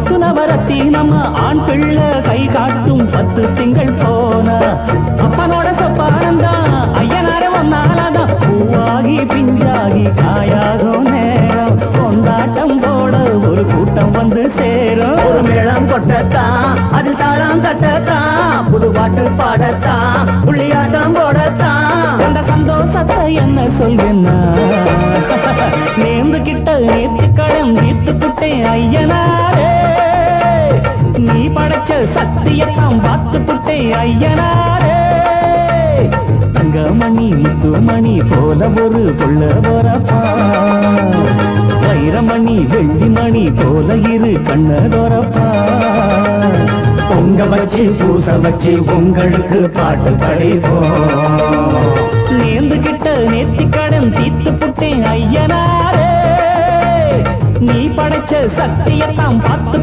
முத்து நவரத்தி நம்ம ஆண் பிள்ளை கை காட்டும் 10 திங்கள் போன அப்பனோட சொப்பானந்தான் ஐயனார வந்தாலதான் பூவாகி பிஞ்சாகி காயாகும் நேரம் கொண்டாட்டம் போட ஒரு கூட்டம் வந்து சேரும் ஒரு மேளம் கொட்டத்தான் அது தாளம் தட்டத்தான் புது பாட்டு பாடத்தான் புள்ளியாட்டம் போடத்தான் அந்த சந்தோஷத்தை என்ன சொல்வேன்னா நேர்ந்து கிட்ட நேர்த்தி கடன் தீர்த்துக்கிட்டேன் ஐயனாரே நீ படைச்ச சக்தியெல்லாம் பார்த்துக்கிட்டேன் ஐயனாரே தங்கமணி முத்துமணி போல ஒரு புள்ள போறப்பா வைரமணி வெள்ளிமணி போல இரு கண்ணதோரப்பா பொங்க வச்சு பூச வச்சு உங்களுக்கு பாட்டு படிப்போம் நேர்ந்து கிட்ட நேர்த்தி கடன் தீர்த்து புட்டேன் ஐயனாரே நீ படைச்ச சக்தியெல்லாம் பார்த்து